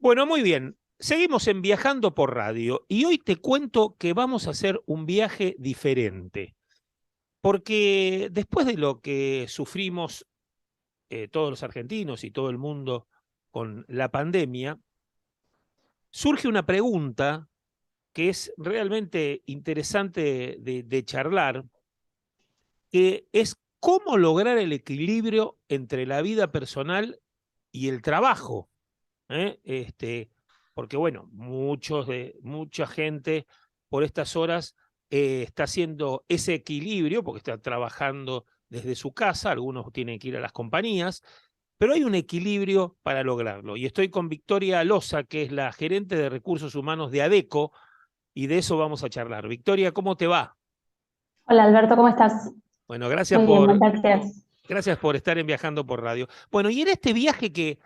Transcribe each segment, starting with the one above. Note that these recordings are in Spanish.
Bueno, muy bien. Seguimos en Viajando por Radio y hoy te cuento que vamos a hacer un viaje diferente, porque después de lo que sufrimos todos los argentinos y todo el mundo con la pandemia, surge una pregunta que es realmente interesante de charlar, que es cómo lograr el equilibrio entre la vida personal y el trabajo. ¿Eh? Porque bueno, mucha gente por estas horas está haciendo ese equilibrio, porque está trabajando desde su casa, algunos tienen que ir a las compañías, pero hay un equilibrio para lograrlo. Y estoy con Victoria Loza, que es la gerente de recursos humanos de ADECO, y de eso vamos a charlar. Victoria, ¿cómo te va? Hola Alberto, ¿cómo estás? Bueno, Muy bien, gracias. gracias por estar en Viajando por Radio. Bueno, y en este viaje que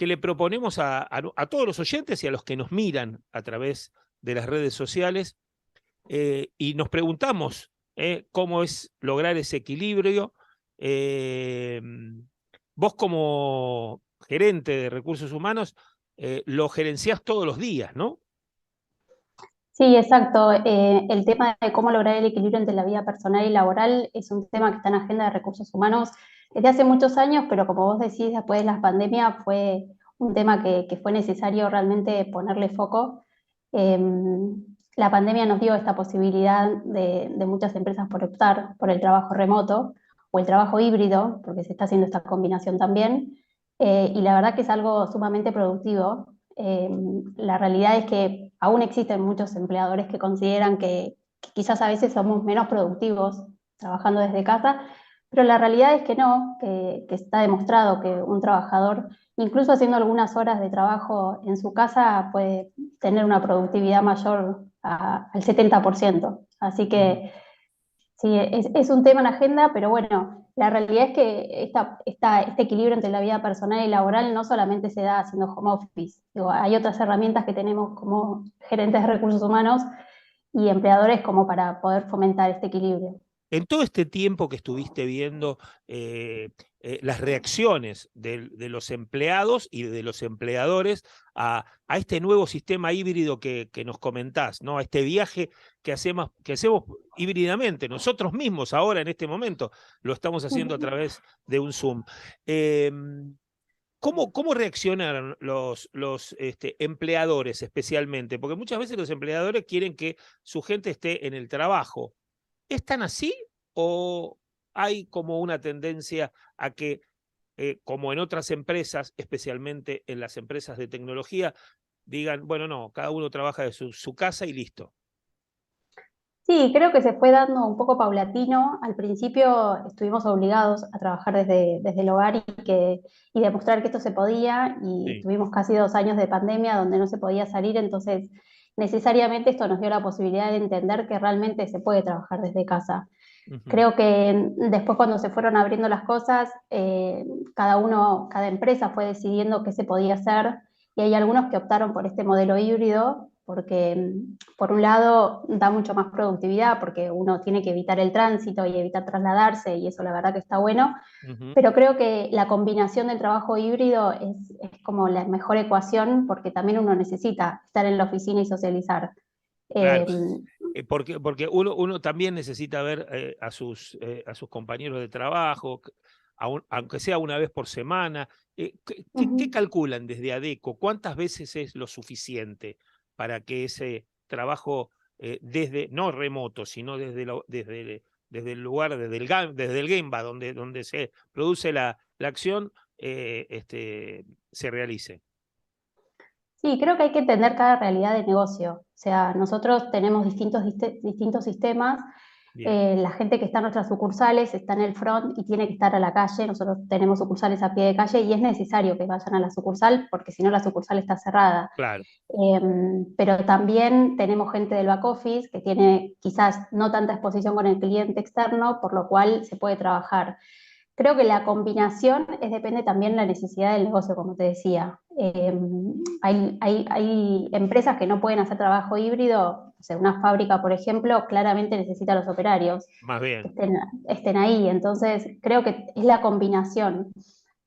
le proponemos a todos los oyentes y a los que nos miran a través de las redes sociales, y nos preguntamos cómo es lograr ese equilibrio. eh, Vos como gerente de recursos humanos, lo gerenciás todos los días, ¿no? Sí, exacto. El tema de cómo lograr el equilibrio entre la vida personal y laboral es un tema que está en la agenda de recursos humanos desde hace muchos años, pero como vos decís, después de la pandemia fue un tema que fue necesario realmente ponerle foco. Eh, la pandemia nos dio esta posibilidad de muchas empresas por optar por el trabajo remoto o el trabajo híbrido, porque se está haciendo esta combinación también, y la verdad que es algo sumamente productivo. La realidad es que aún existen muchos empleadores que consideran que quizás a veces somos menos productivos trabajando desde casa, pero la realidad es que no, que está demostrado que un trabajador, incluso haciendo algunas horas de trabajo en su casa, puede tener una productividad mayor al 70%. Así Ujú. que sí, es un tema en agenda, pero bueno, la realidad es que este equilibrio entre la vida personal y laboral no solamente se da haciendo home office. Digo, hay otras herramientas que tenemos como gerentes de recursos humanos y empleadores como para poder fomentar este equilibrio. En todo este tiempo que estuviste viendo las reacciones de los empleados y de los empleadores a este nuevo sistema híbrido que nos comentás, ¿no? A este viaje que hacemos híbridamente, nosotros mismos ahora en este momento lo estamos haciendo a través de un Zoom. Eh, ¿Cómo reaccionaron los empleadores especialmente? Porque muchas veces los empleadores quieren que su gente esté en el trabajo. ¿Es tan así o hay como una tendencia a que, como en otras empresas, especialmente en las empresas de tecnología, digan, bueno, no, cada uno trabaja de su casa y listo? Sí, creo que se fue dando un poco paulatino. Al principio estuvimos obligados a trabajar desde el hogar y demostrar que esto se podía, y Sí. tuvimos casi 2 años de pandemia donde no se podía salir, entonces necesariamente esto nos dio la posibilidad de entender que realmente se puede trabajar desde casa. Ujú. Creo que después cuando se fueron abriendo las cosas, cada empresa fue decidiendo qué se podía hacer, y hay algunos que optaron por este modelo híbrido porque por un lado da mucho más productividad porque uno tiene que evitar el tránsito y evitar trasladarse, y eso la verdad que está bueno, Ujú. pero creo que la combinación del trabajo híbrido es como la mejor ecuación porque también uno necesita estar en la oficina y socializar. Claro, Eh, porque uno también necesita ver a sus compañeros de trabajo, aunque sea una vez por semana. ¿Qué Ujú. calculan desde ADECO? ¿Cuántas veces es lo suficiente para que ese trabajo no remoto, sino desde el lugar, desde el Gemba, donde se produce la acción, se realice? Sí, creo que hay que entender cada realidad de negocio. O sea, nosotros tenemos distintos sistemas. Bien. La gente que está en nuestras sucursales está en el front y tiene que estar a la calle. Nosotros tenemos sucursales a pie de calle y es necesario que vayan a la sucursal porque si no la sucursal está cerrada. Claro. Pero también tenemos gente del back office que tiene quizás no tanta exposición con el cliente externo, por lo cual se puede trabajar. Creo que la combinación depende también de la necesidad del negocio, como te decía. Hay empresas que no pueden hacer trabajo híbrido. O sea, una fábrica, por ejemplo, claramente necesita a los operarios Más que bien. estén ahí. Entonces, creo que es la combinación.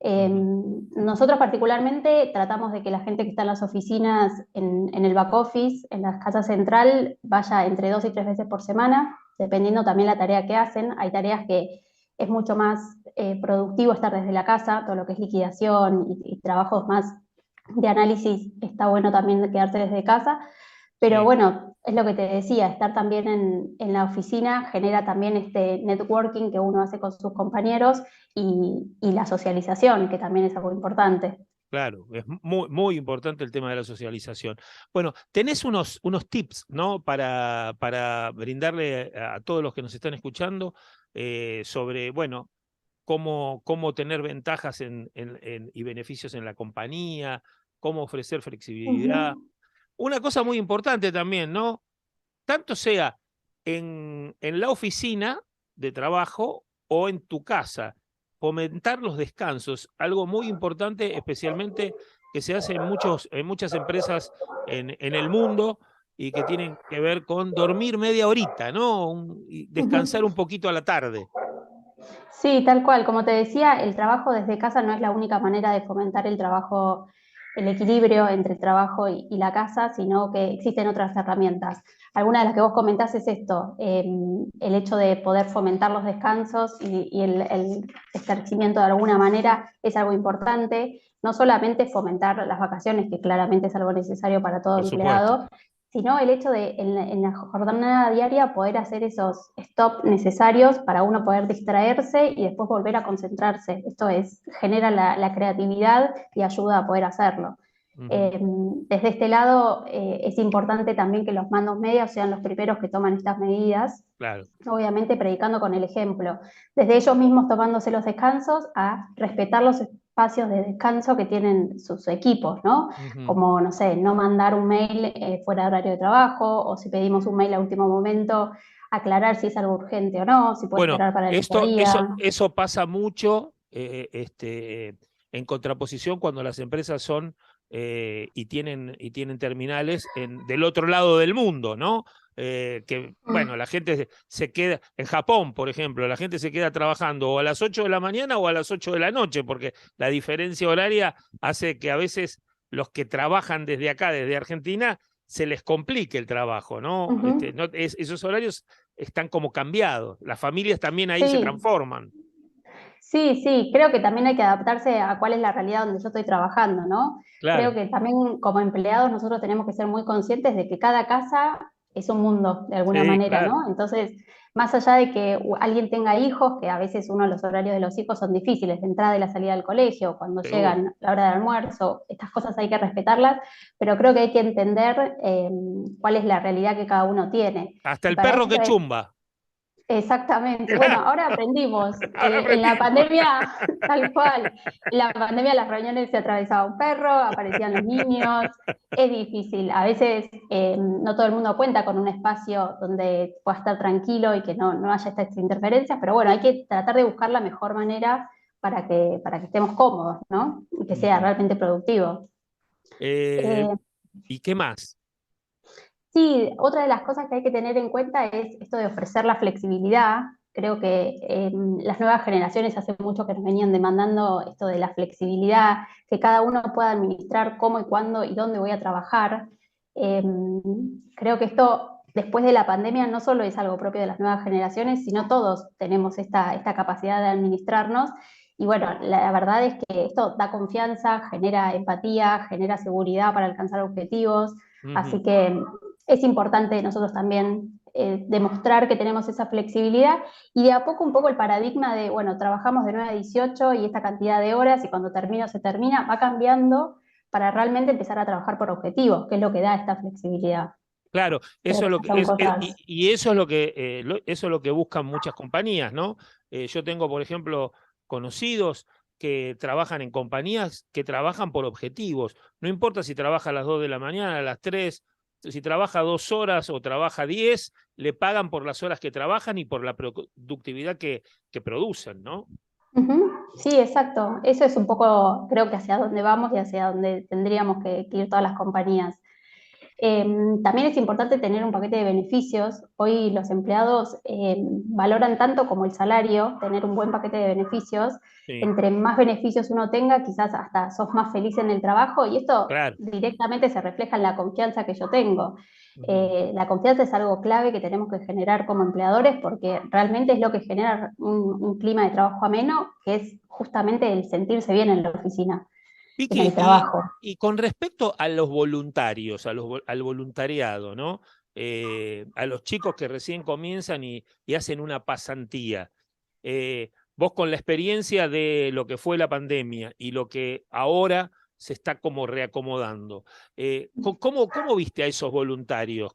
Ujú. Nosotros particularmente tratamos de que la gente que está en las oficinas, en el back office, en la casa central, vaya entre 2 y 3 veces por semana, dependiendo también la tarea que hacen. Hay tareas que es mucho más productivo estar desde la casa, todo lo que es liquidación y trabajos más de análisis, está bueno también quedarse desde casa. Pero Sí. bueno, es lo que te decía, estar también en la oficina genera también este networking que uno hace con sus compañeros y la socialización, que también es algo importante. Claro, es muy, muy importante el tema de la socialización. Bueno, tenés unos tips, ¿no? Para brindarle a todos los que nos están escuchando sobre, bueno, cómo tener ventajas y beneficios en la compañía, cómo ofrecer flexibilidad. Ujú. Una cosa muy importante también, ¿no? Tanto sea en la oficina de trabajo o en tu casa, fomentar los descansos, algo muy importante, especialmente que se hace en muchas empresas en el mundo y que tienen que ver con dormir media horita, ¿no? Y descansar un Ujú. poquito a la tarde. Sí, tal cual. Como te decía, el trabajo desde casa no es la única manera de fomentar el trabajo, el equilibrio entre el trabajo y la casa, sino que existen otras herramientas. Alguna de las que vos comentás es esto, el hecho de poder fomentar los descansos y el esclarecimiento de alguna manera es algo importante. No solamente fomentar las vacaciones, que claramente es algo necesario para todo Por supuesto. empleado, sino el hecho de en la jornada diaria poder hacer esos stop necesarios para uno poder distraerse y después volver a concentrarse. Esto es, genera la creatividad y ayuda a poder hacerlo. Ujú. Desde este lado es importante también que los mandos medios sean los primeros que toman estas medidas, Claro. obviamente predicando con el ejemplo, desde ellos mismos tomándose los descansos a respetar los espacios de descanso que tienen sus equipos, ¿no? Ujú. Como, no sé, no mandar un mail fuera de horario de trabajo, o si pedimos un mail a último momento, aclarar si es algo urgente o no, si puede Bueno, esperar para el otro día. eso pasa mucho en contraposición cuando las empresas son y tienen terminales del otro lado del mundo, ¿no? Que, bueno, la gente se queda, en Japón, por ejemplo, la gente se queda trabajando o a las 8 de la mañana o a las 8 de la noche, porque la diferencia horaria hace que a veces los que trabajan desde acá, desde Argentina, se les complique el trabajo, ¿no? Uh-huh. Esos horarios están como cambiados. Las familias también ahí se Sí, transforman. sí, sí, creo que también hay que adaptarse a cuál es la realidad donde yo estoy trabajando, ¿no? Creo Claro, que también como empleados nosotros tenemos que ser muy conscientes de que cada casa es un mundo de alguna sí, manera, claro. ¿no? Entonces, más allá de que alguien tenga hijos, que a veces uno los horarios de los hijos son difíciles, la entrada y la salida del colegio, cuando Seguro. llegan la hora del almuerzo, estas cosas hay que respetarlas, pero creo que hay que entender cuál es la realidad que cada uno tiene. Hasta Y el para perro eso que chumba. exactamente. Bueno, ahora aprendimos. Ahora En la aprendimos. pandemia, tal cual. En la pandemia las reuniones se atravesaba un perro, aparecían los niños. Es difícil. A veces no todo el mundo cuenta con un espacio donde pueda estar tranquilo y que no haya estas interferencias, pero bueno, hay que tratar de buscar la mejor manera para que estemos cómodos, ¿no? Y que sea Ujú. realmente productivo. Eh, Eh, ¿Y qué más? Sí, otra de las cosas que hay que tener en cuenta es esto de ofrecer la flexibilidad. Creo que las nuevas generaciones hace mucho que nos venían demandando esto de la flexibilidad, que cada uno pueda administrar cómo y cuándo y dónde voy a trabajar. Eh, Creo que esto, después de la pandemia, no solo es algo propio de las nuevas generaciones, sino todos tenemos esta capacidad de administrarnos. Y bueno, la verdad es que esto da confianza, genera empatía, genera seguridad para alcanzar objetivos. Ujú. Así que es importante nosotros también demostrar que tenemos esa flexibilidad y de a poco un poco el paradigma de, bueno, trabajamos de 9 a 18 y esta cantidad de horas y cuando termino se termina, va cambiando para realmente empezar a trabajar por objetivos, que es lo que da esta flexibilidad. Claro, Creo eso que es lo esas que son cosas. y eso es lo que eso es lo que buscan muchas compañías, ¿no? Yo tengo, por ejemplo, conocidos que trabajan en compañías que trabajan por objetivos. No importa si trabaja a las 2 de la mañana, a las 3, si trabaja 2 horas o trabaja 10, le pagan por las horas que trabajan y por la productividad que producen, ¿no? Ujú. Sí, exacto. Eso es un poco, creo que hacia dónde vamos y hacia dónde tendríamos que ir todas las compañías. También es importante tener un paquete de beneficios. Hoy los empleados valoran tanto como el salario, tener un buen paquete de beneficios. Sí, Entre más beneficios uno tenga, quizás hasta sos más feliz en el trabajo y esto claro. directamente se refleja en la confianza que yo tengo. Ujú. La confianza es algo clave que tenemos que generar como empleadores porque realmente es lo que genera un clima de trabajo ameno, que es justamente el sentirse bien en la oficina, en Vicky, el trabajo. y con respecto a los voluntarios, al voluntariado, ¿no? A los chicos que recién comienzan y hacen una pasantía. Vos con la experiencia de lo que fue la pandemia y lo que ahora se está como reacomodando, ¿cómo viste a esos voluntarios?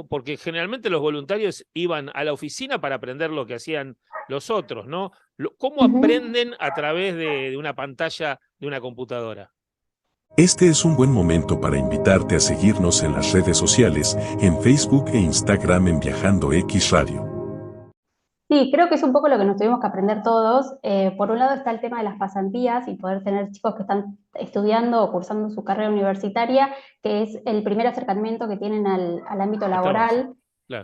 Porque generalmente los voluntarios iban a la oficina para aprender lo que hacían los otros, ¿no? ¿Cómo Ujú. aprenden a través de una pantalla de una computadora? Este es un buen momento para invitarte a seguirnos en las redes sociales, en Facebook e Instagram en Viajando X Radio. Sí, creo que es un poco lo que nos tuvimos que aprender todos. Por un lado está el tema de las pasantías y poder tener chicos que están estudiando o cursando su carrera universitaria, que es el primer acercamiento que tienen al ámbito Al trabajo, laboral. claro.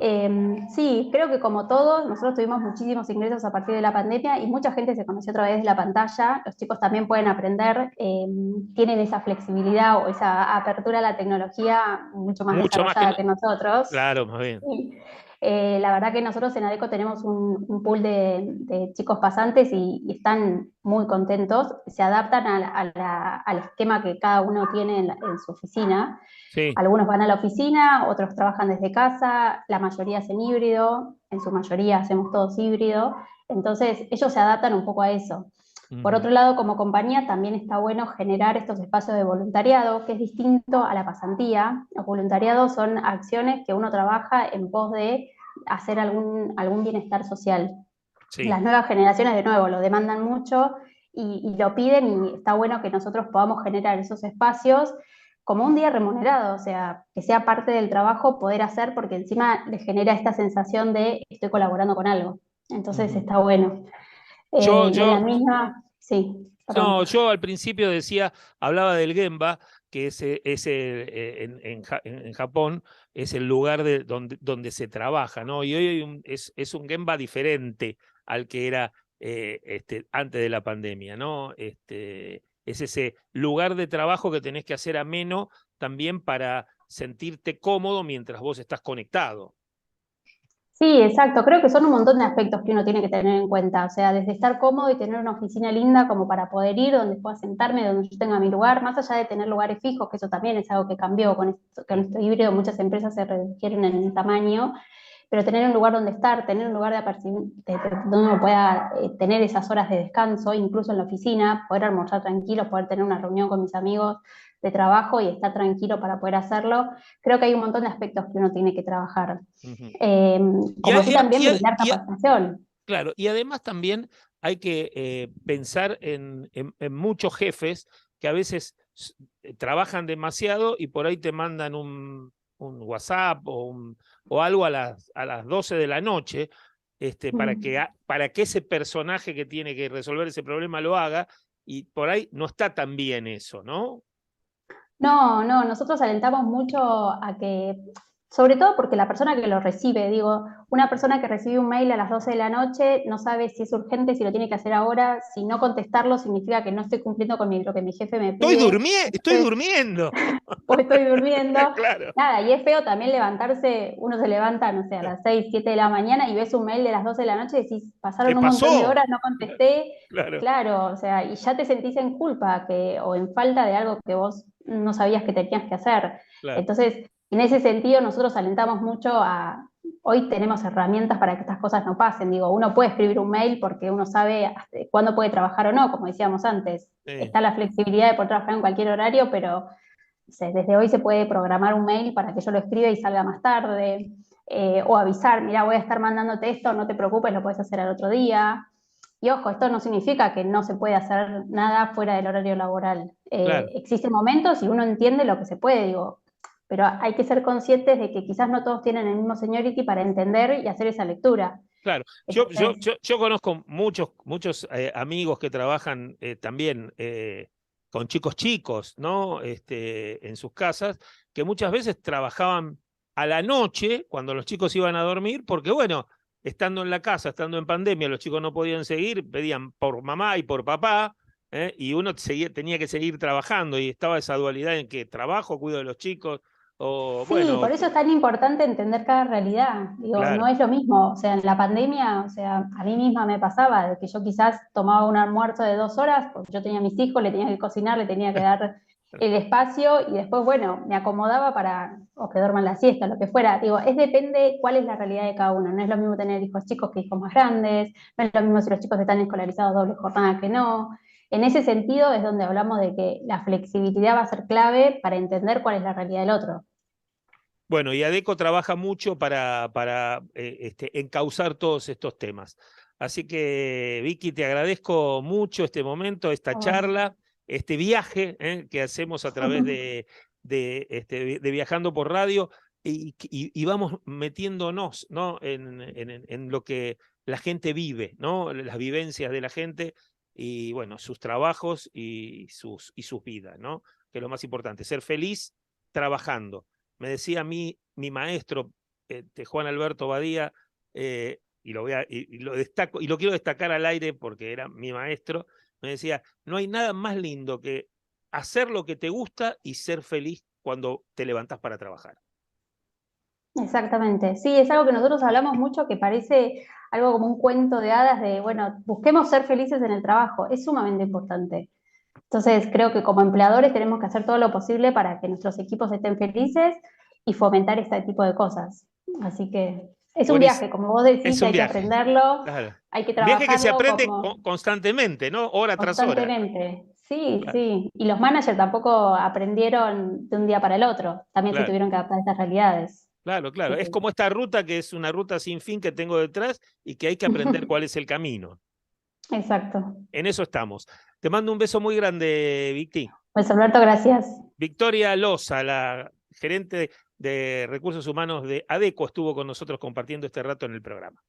Sí, creo que como todos, nosotros tuvimos muchísimos ingresos a partir de la pandemia y mucha gente se conoció a través de la pantalla. Los chicos también pueden aprender, tienen esa flexibilidad o esa apertura a la tecnología mucho más Mucho más que... desarrollada que nosotros. Claro, más bien. Sí. La verdad que nosotros en ADECO tenemos un pool de chicos pasantes y están muy contentos, se adaptan al esquema que cada uno tiene en su oficina. Sí. Algunos van a la oficina, otros trabajan desde casa, la mayoría es en híbrido, en su mayoría hacemos todos híbrido, entonces ellos se adaptan un poco a eso. Por Ujú. otro lado, como compañía, también está bueno generar estos espacios de voluntariado, que es distinto a la pasantía. Los voluntariados son acciones que uno trabaja en pos de hacer algún bienestar social. Sí. Las nuevas generaciones, de nuevo, lo demandan mucho y lo piden y está bueno que nosotros podamos generar esos espacios como un día remunerado, o sea, que sea parte del trabajo poder hacer, porque encima les genera esta sensación de estoy colaborando con algo. Entonces Ujú. está bueno. Yo, Y en la yo, misma, sí, perdón. no, yo al principio decía, hablaba del Gemba, que en Japón es el lugar donde se trabaja, ¿no? Y hoy es un Gemba diferente al que era antes de la pandemia, ¿no? Es ese lugar de trabajo que tenés que hacer ameno también para sentirte cómodo mientras vos estás conectado. Sí, exacto. Creo que son un montón de aspectos que uno tiene que tener en cuenta. O sea, desde estar cómodo y tener una oficina linda como para poder ir, donde pueda sentarme, donde yo tenga mi lugar, más allá de tener lugares fijos, que eso también es algo que cambió con Sí, esto híbrido. Muchas empresas se redujeron en el tamaño, pero tener un lugar donde estar, tener un lugar donde uno pueda tener esas horas de descanso, incluso en la oficina, poder almorzar tranquilo, poder tener una reunión con mis amigos de trabajo y estar tranquilo para poder hacerlo. Creo que hay un montón de aspectos que uno tiene que trabajar. ujú. Eh, Y, Como a- así y a- también y a- brindar y a- capacitación. Claro, y además también hay que pensar en muchos jefes que a veces trabajan demasiado y por ahí te mandan un WhatsApp o algo a las 12 de la noche Mm. para que ese personaje que tiene que resolver ese problema lo haga y por ahí no está tan bien eso, ¿no? No, no, nosotros alentamos mucho a que, sobre todo porque la persona que lo recibe, digo, una persona que recibe un mail a las 12 de la noche no sabe si es urgente, si lo tiene que hacer ahora, si no contestarlo significa que no estoy cumpliendo con lo que mi jefe me pide. Estoy Entonces, durmiendo. o estoy durmiendo. Claro. Nada, y es feo también levantarse, uno se levanta, no sé, a las 6 7 de la mañana y ves un mail de las 12 de la noche y decís, ¿Qué pasaron un montón de pasó? horas, no contesté, Claro, claro, o sea, y ya te sentís en culpa o en falta de algo que vos no sabías que tenías que hacer. claro, Entonces, en ese sentido, nosotros alentamos mucho hoy tenemos herramientas para que estas cosas no pasen. Digo, uno puede escribir un mail porque uno sabe cuándo puede trabajar o no, como decíamos antes. sí, Está la flexibilidad de poder trabajar en cualquier horario, pero desde hoy se puede programar un mail para que yo lo escriba y salga más tarde, o avisar, mira, voy a estar mandándote esto, no te preocupes, lo puedes hacer al otro día. Y ojo, esto no significa que no se puede hacer nada fuera del horario laboral. claro. Existen momentos y uno entiende lo que se puede, digo, pero hay que ser conscientes de que quizás no todos tienen el mismo seniority para entender y hacer esa lectura. Claro, Entonces, yo conozco muchos amigos que trabajan también con chicos chicos, ¿no? En sus casas, que muchas veces trabajaban a la noche, cuando los chicos iban a dormir, porque bueno, estando en la casa, estando en pandemia, los chicos no podían seguir, pedían por mamá y por papá, y uno tenía que seguir trabajando, y estaba esa dualidad en que trabajo, cuido de los chicos, o Sí, bueno, por eso es tan importante entender cada realidad. Digo, no claro, es lo mismo. O sea, en la pandemia, o sea, a mí misma me pasaba de que yo quizás tomaba un almuerzo de 2 horas, porque yo tenía a mis hijos, le tenía que cocinar, le tenía que dar el espacio, y después, bueno, me acomodaba para, o que duerman la siesta, lo que fuera. Digo, depende cuál es la realidad de cada uno. No es lo mismo tener hijos chicos que hijos más grandes, no es lo mismo si los chicos están escolarizados doble jornada que no. En ese sentido es donde hablamos de que la flexibilidad va a ser clave para entender cuál es la realidad del otro. bueno, y ADECO trabaja mucho para encauzar todos estos temas. Así que, Vicky, te agradezco mucho este momento, esta charla, este viaje que hacemos a través de Viajando por Radio, y vamos metiéndonos, ¿no? en lo que la gente vive, ¿no? Las vivencias de la gente y, bueno, sus trabajos y sus vidas, ¿no? Que es lo más importante, ser feliz trabajando. Me decía a mí mi maestro, Juan Alberto Badía, y lo destaco, y lo quiero destacar al aire porque era mi maestro, me decía, no hay nada más lindo que hacer lo que te gusta y ser feliz cuando te levantás para trabajar. Exactamente, sí, es algo que nosotros hablamos mucho, que parece algo como un cuento de hadas de, bueno, busquemos ser felices en el trabajo, es sumamente importante. Entonces, creo que como empleadores tenemos que hacer todo lo posible para que nuestros equipos estén felices y fomentar este tipo de cosas. Así que es un Buenísimo. viaje, como vos decís, Es un hay que viaje. aprenderlo, Claro. hay que Un viaje que se trabajarlo aprende como constantemente, ¿no? Hora tras hora. constantemente. Sí, Claro, sí. Y los managers tampoco aprendieron de un día para el otro, también se claro. tuvieron que adaptar a estas realidades. Claro, claro. Así Es que, como esta ruta que es una ruta sin fin que tengo detrás y que hay que aprender cuál es el camino. exacto. En eso estamos. Te mando un beso muy grande, Vicky. Pues Alberto, gracias. Victoria Loza, la gerente de recursos humanos de ADECO, estuvo con nosotros compartiendo este rato en el programa.